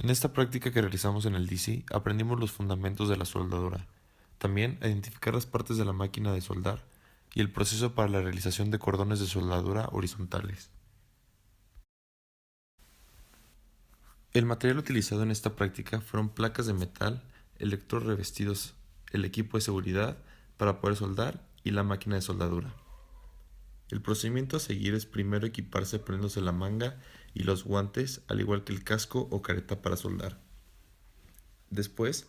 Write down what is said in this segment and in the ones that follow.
En esta práctica que realizamos en el DC, aprendimos los fundamentos de la soldadura, también a identificar las partes de la máquina de soldar y el proceso para la realización de cordones de soldadura horizontales. El material utilizado en esta práctica fueron placas de metal, electrodos revestidos, el equipo de seguridad para poder soldar y la máquina de soldadura. El procedimiento a seguir es primero equiparse poniéndose la manga y los guantes, al igual que el casco o careta para soldar. Después,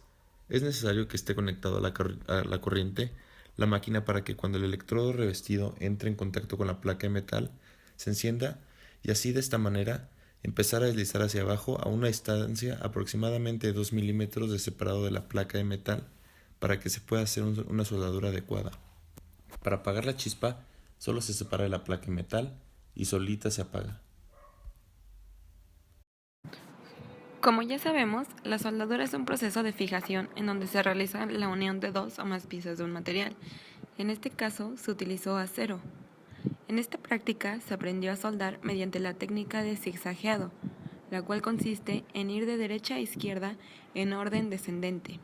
es necesario que esté conectado a la corriente la máquina para que cuando el electrodo revestido entre en contacto con la placa de metal, se encienda y así de esta manera empezar a deslizar hacia abajo a una distancia aproximadamente de 2 milímetros de separado de la placa de metal para que se pueda hacer una soldadura adecuada. Para apagar la chispa, solo se separa de la placa de metal y solita se apaga. Como ya sabemos, la soldadura es un proceso de fijación en donde se realiza la unión de dos o más piezas de un material. En este caso, se utilizó acero. En esta práctica se aprendió a soldar mediante la técnica de zigzagueado, la cual consiste en ir de derecha a izquierda en orden descendente.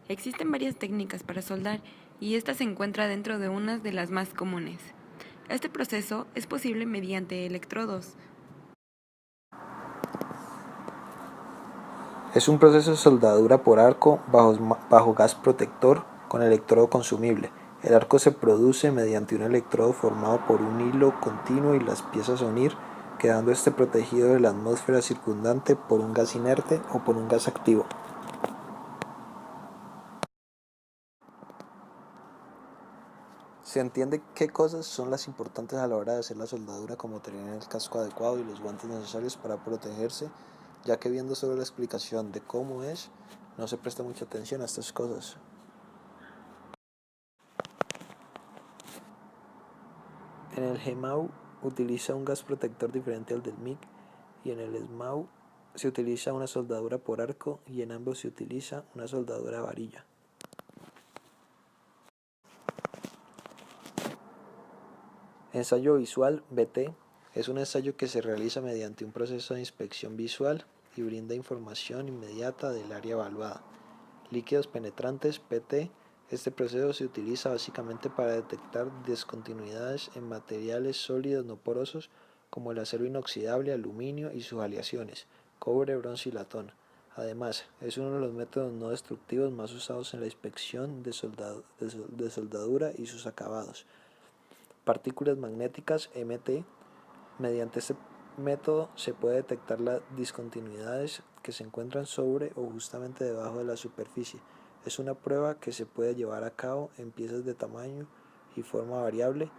Existen varias técnicas para soldar y esta se encuentra dentro de una de las más comunes. Este proceso es posible mediante electrodos. Es un proceso de soldadura por arco bajo gas protector con electrodo consumible. El arco se produce mediante un electrodo formado por un hilo continuo y las piezas a unir, quedando este protegido de la atmósfera circundante por un gas inerte o por un gas activo. Se entiende qué cosas son las importantes a la hora de hacer la soldadura, como tener el casco adecuado y los guantes necesarios para protegerse, ya que viendo solo la explicación de cómo es, no se presta mucha atención a estas cosas. En el GMAU utiliza un gas protector diferente al del MIG y en el SMAU se utiliza una soldadura por arco y en ambos se utiliza una soldadura a varilla. Ensayo visual (VT) es un ensayo que se realiza mediante un proceso de inspección visual y brinda información inmediata del área evaluada. Líquidos penetrantes (PT). Este proceso se utiliza básicamente para detectar discontinuidades en materiales sólidos no porosos como el acero inoxidable, aluminio y sus aleaciones, cobre, bronce y latón. Además, es uno de los métodos no destructivos más usados en la inspección de soldadura y sus acabados. Partículas magnéticas (MT). Mediante este método se puede detectar las discontinuidades que se encuentran sobre o justamente debajo de la superficie. Es una prueba que se puede llevar a cabo en piezas de tamaño y forma variable,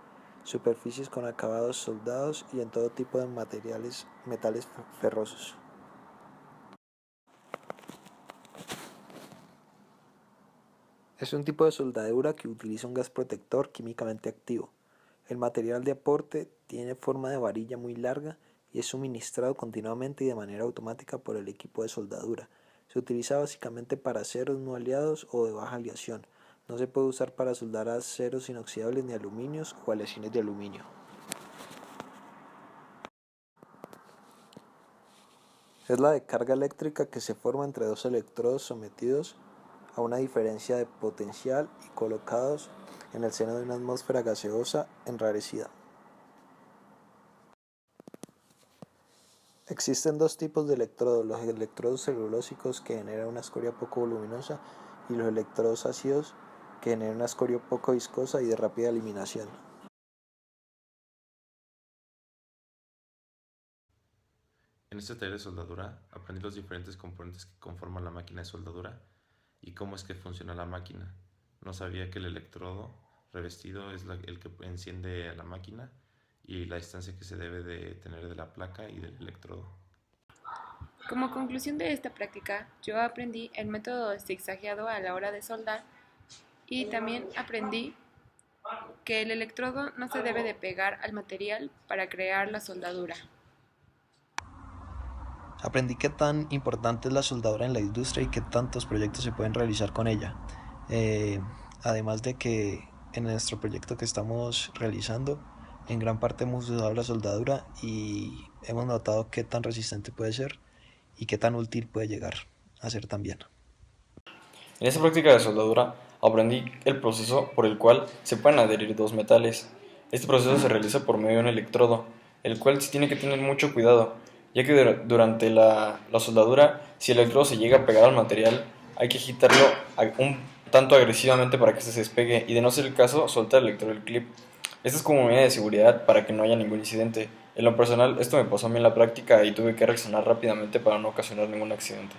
superficies con acabados soldados y en todo tipo de metales ferrosos. Es un tipo de soldadura que utiliza un gas protector químicamente activo. El material de aporte tiene forma de varilla muy larga y es suministrado continuamente y de manera automática por el equipo de soldadura. Se utiliza básicamente para aceros no aliados o de baja aleación. No se puede usar para soldar aceros inoxidables ni aluminios o aleaciones de aluminio. Es la descarga eléctrica que se forma entre dos electrodos sometidos a una diferencia de potencial y colocados en el seno de una atmósfera gaseosa enrarecida. Existen dos tipos de electrodos: los electrodos celulósicos, que generan una escoria poco voluminosa, y los electrodos ácidos, que generan una escoria poco viscosa y de rápida eliminación. En este taller de soldadura aprendí los diferentes componentes que conforman la máquina de soldadura y cómo es que funciona la máquina. No sabía que el electrodo revestido es el que enciende a la máquina y la distancia que se debe de tener de la placa y del electrodo. Como conclusión de esta práctica, yo aprendí el método de zigzagueado a la hora de soldar y también aprendí que el electrodo no se debe de pegar al material para crear la soldadura. Aprendí qué tan importante es la soldadura en la industria y qué tantos proyectos se pueden realizar con ella. Eh, Además de que en nuestro proyecto que estamos realizando, en gran parte hemos usado la soldadura y hemos notado qué tan resistente puede ser y qué tan útil puede llegar a ser también. En esta práctica de soldadura aprendí el proceso por el cual se pueden adherir dos metales. Este proceso se realiza por medio de un electrodo, el cual se tiene que tener mucho cuidado, ya que durante la soldadura, si el electrodo se llega a pegar al material, hay que agitarlo un tanto agresivamente para que se despegue y, de no ser el caso, soltar el electrodo del clip. Esta es como medida de seguridad para que no haya ningún incidente. En lo personal, esto me pasó a mí en la práctica y tuve que reaccionar rápidamente para no ocasionar ningún accidente.